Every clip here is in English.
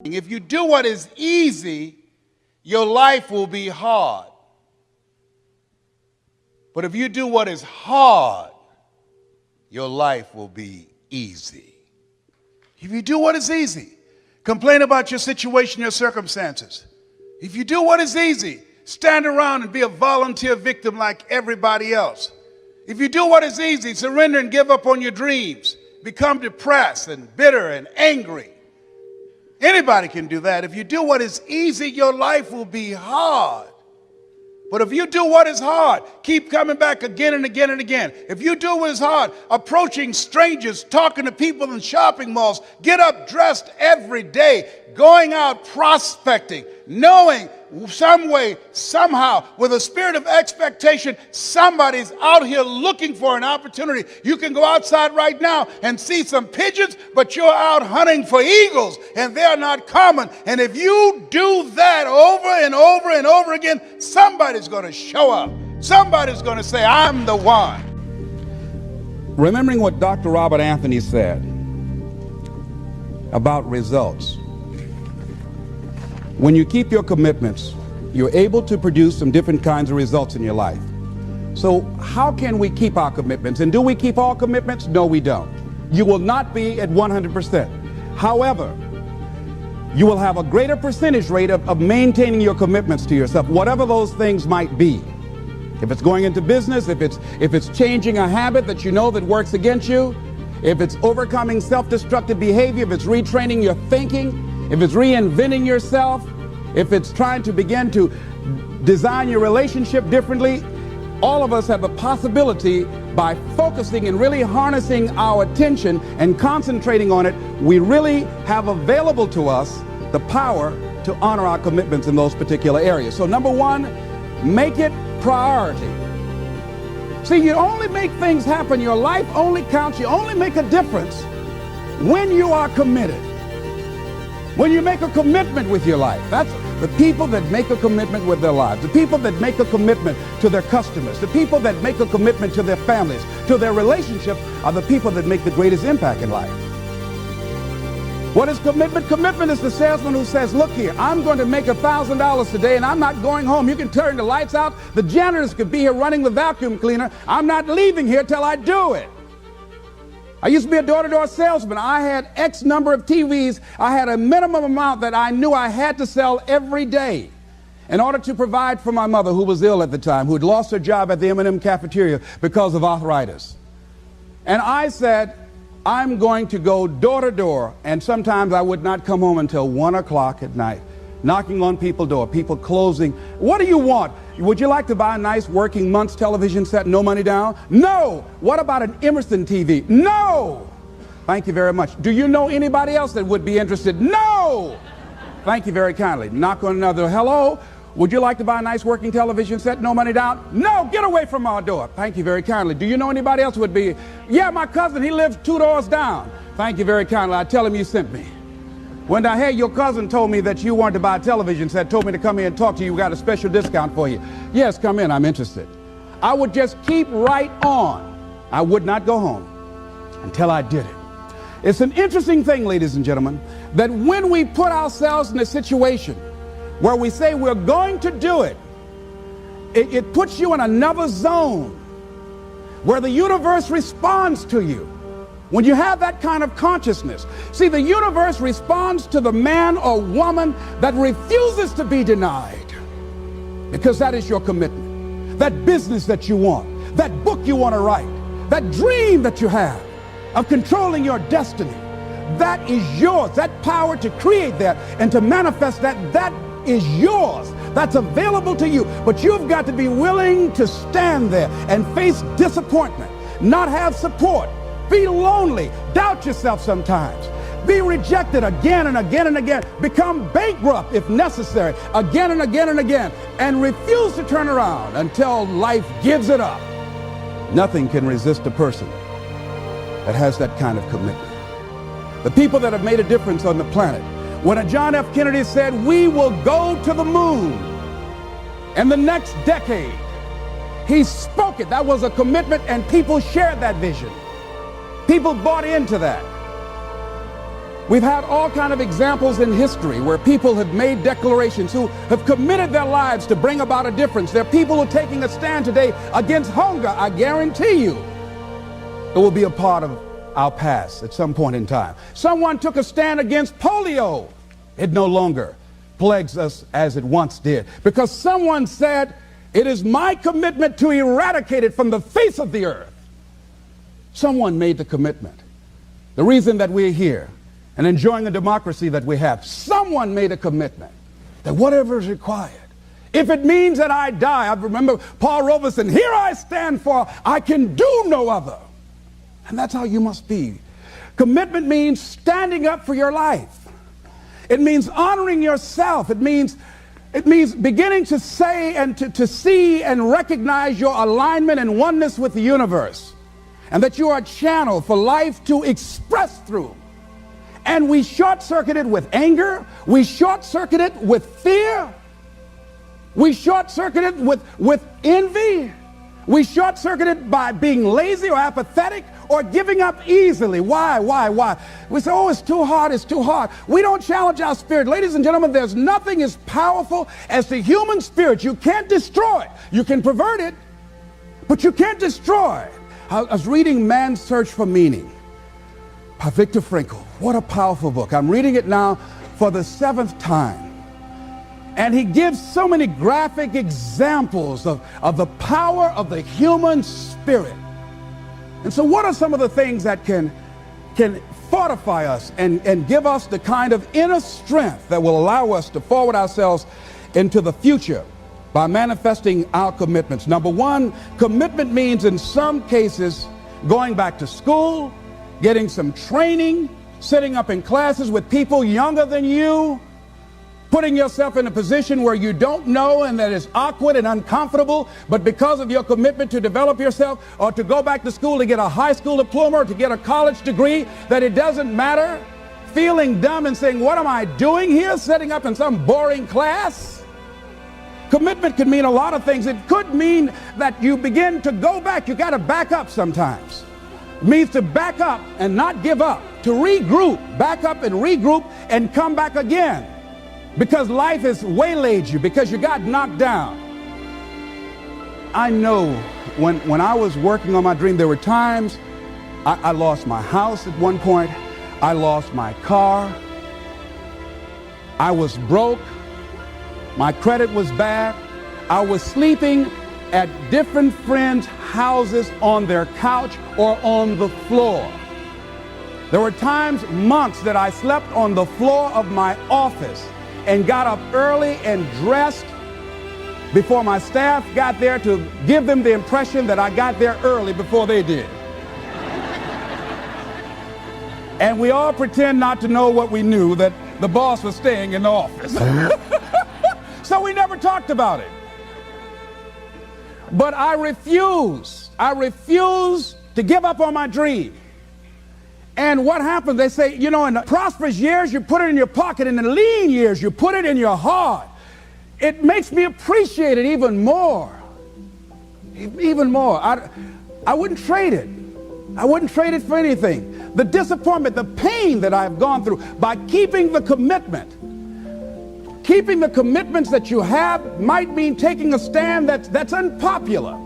If you do what is easy, your life will be hard. But if you do what is hard, your life will be easy. If you do what is easy, complain about your situation, your circumstances. If you do what is easy, stand around and be a volunteer victim like everybody else. If you do what is easy, surrender and give up on your dreams, become depressed and bitter and angry. Anybody can do that. If you do what is easy, your life will be hard. But if you do what is hard, keep coming back again and again and again. If you do what is hard, approaching strangers, talking to people in shopping malls, get up dressed every day, going out prospecting, knowing some way, somehow, with a spirit of expectation, somebody's out here looking for an opportunity. You can go outside right now and see some pigeons, but you're out hunting for eagles, and they're not common. And if you do that over and over and over again, somebody's going to show up. Somebody's going to say, I'm the one. Remembering what Dr. Robert Anthony said about results. When you keep your commitments, you're able to produce some different kinds of results in your life. So how can we keep our commitments? And do we keep all commitments? No, we don't. You will not be at 100%. However, you will have a greater percentage rate of maintaining your commitments to yourself, whatever those things might be. If it's going into business, if it's changing a habit that you know that works against you, if it's overcoming self-destructive behavior, if it's retraining your thinking, if it's reinventing yourself, if it's trying to begin to design your relationship differently, all of us have a possibility by focusing and really harnessing our attention and concentrating on it. We really have available to us the power to honor our commitments in those particular areas. So number one, make it priority. See, you only make things happen. Your life only counts. You only make a difference when you are committed. When you make a commitment with your life. That's the people that make a commitment with their lives, the people that make a commitment to their customers, the people that make a commitment to their families, to their relationships, are the people that make the greatest impact in life. What is commitment? Commitment is the salesman who says, look here, I'm going to make $1,000 today and I'm not going home. You can turn the lights out. The janitors could be here running the vacuum cleaner. I'm not leaving here till I do it. I used to be a door-to-door salesman. I had X number of TVs. I had a minimum amount that I knew I had to sell every day in order to provide for my mother, who was ill at the time, who had lost her job at the M&M cafeteria because of arthritis. And I said, I'm going to go door to door, and sometimes I would not come home until 1 o'clock at night, knocking on people's door, people closing. What do you want? Would you like to buy a nice working month's television set, no money down? No. What about an Emerson TV? No. Thank you very much. Do you know anybody else that would be interested? No. Thank you very kindly. Knock on another. Hello. Would you like to buy a nice working television set, no money down? No. Get away from our door. Thank you very kindly. Do you know anybody else would be? Yeah, my cousin, he lives 2 doors down. Thank you very kindly. I tell him you sent me. When I heard your cousin told me that you wanted to buy a television set, told me to come here and talk to you, we got a special discount for you. Yes, come in, I'm interested. I would just keep right on. I would not go home until I did it. It's an interesting thing, ladies and gentlemen, that when we put ourselves in a situation where we say we're going to do it, it puts you in another zone where the universe responds to you. When you have that kind of consciousness, see, the universe responds to the man or woman that refuses to be denied, because that is your commitment. That business that you want, that book you want to write, that dream that you have of controlling your destiny, that is yours. That power to create that and to manifest that, that is yours. That's available to you. But you've got to be willing to stand there and face disappointment, not have support, be lonely, doubt yourself sometimes, be rejected again and again and again, become bankrupt if necessary, again and again and again, and refuse to turn around until life gives it up. Nothing can resist a person that has that kind of commitment. The people that have made a difference on the planet, when John F. Kennedy said, we will go to the moon in the next decade, he spoke it. That was a commitment, and people shared that vision. People bought into that. We've had all kinds of examples in history where people have made declarations, who have committed their lives to bring about a difference. There are people who are taking a stand today against hunger. I guarantee you it will be a part of our past at some point in time. Someone took a stand against polio. It no longer plagues us as it once did, because someone said, it is my commitment to eradicate it from the face of the earth. Someone made the commitment. The reason that we're here and enjoying the democracy that we have, someone made a commitment that whatever is required, if it means that I die. I remember Paul Robeson, here I stand, for I can do no other. And that's how you must be. Commitment means standing up for your life. It means honoring yourself. It means beginning to say and to see and recognize your alignment and oneness with the universe, and that you are a channel for life to express through. And we short-circuit it with anger. We short-circuit it with fear. We short-circuit it with envy. We short-circuit it by being lazy or apathetic or giving up easily. Why? We say, oh, it's too hard, it's too hard. We don't challenge our spirit. Ladies and gentlemen, there's nothing as powerful as the human spirit. You can't destroy it. You can pervert it, but you can't destroy it. I was reading Man's Search for Meaning by Viktor Frankl. What a powerful book. I'm reading it now for the 7th time. And he gives so many graphic examples of the power of the human spirit. And so what are some of the things that can fortify us and give us the kind of inner strength that will allow us to forward ourselves into the future by manifesting our commitments? Number one, commitment means in some cases going back to school, getting some training, sitting up in classes with people younger than you, putting yourself in a position where you don't know and that is awkward and uncomfortable, but because of your commitment to develop yourself, or to go back to school to get a high school diploma or to get a college degree, that it doesn't matter, feeling dumb and saying, what am I doing here, setting up in some boring class? Commitment could mean a lot of things. It could mean that you begin to go back. You got to back up sometimes. It means to back up and not give up, to regroup, back up and regroup and come back again. Because life has waylaid you, because you got knocked down. I know when I was working on my dream, there were times I lost my house at one point. I lost my car. I was broke. My credit was bad. I was sleeping at different friends' houses on their couch or on the floor. There were times, months, that I slept on the floor of my office and got up early and dressed before my staff got there to give them the impression that I got there early before they did. And we all pretend not to know what we knew, that the boss was staying in the office. So we never talked about it. But I refuse to give up on my dream. And what happens, they say, you know, in the prosperous years, you put it in your pocket. In the lean years, you put it in your heart. It makes me appreciate it even more. Even more. I wouldn't trade it. I wouldn't trade it for anything. The disappointment, the pain that I've gone through by keeping the commitment. Keeping the commitments that you have might mean taking a stand that's unpopular.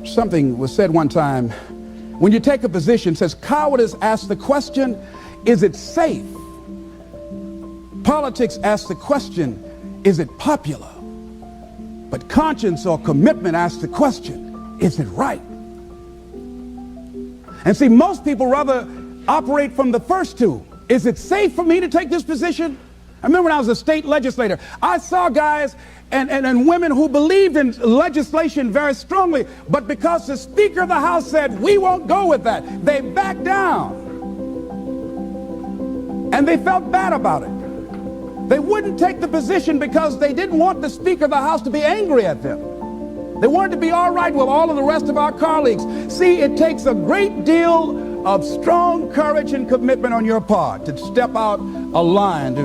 Something was said one time. When you take a position, it says, cowardice asks the question, is it safe? Politics asks the question, is it popular? But conscience or commitment asks the question, is it right? And see, most people rather operate from the first two. Is it safe for me to take this position? I remember when I was a state legislator, I saw guys and women who believed in legislation very strongly, but because the Speaker of the House said, we won't go with that, they backed down. And they felt bad about it. They wouldn't take the position because they didn't want the Speaker of the House to be angry at them. They wanted to be all right with all of the rest of our colleagues. See, it takes a great deal of strong courage and commitment on your part to step out a line.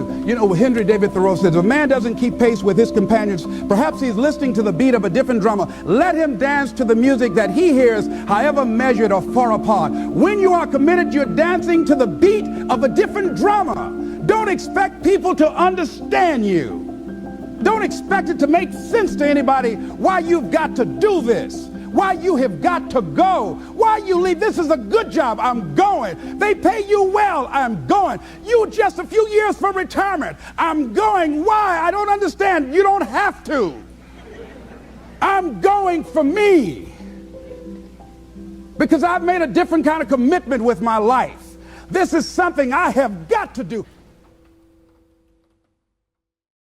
Henry David Thoreau says, if a man doesn't keep pace with his companions, perhaps he's listening to the beat of a different drummer. Let him dance to the music that he hears, however measured or far apart. When you are committed, you're dancing to the beat of a different drummer. Don't expect people to understand you. Don't expect it to make sense to anybody why you've got to do this, why you have got to go, why you leave. This is a good job. I'm going. They pay you well. I'm going. You just a few years from retirement. I'm going. Why? I don't understand. You don't have to. I'm going for me because I've made a different kind of commitment with my life. This is something I have got to do.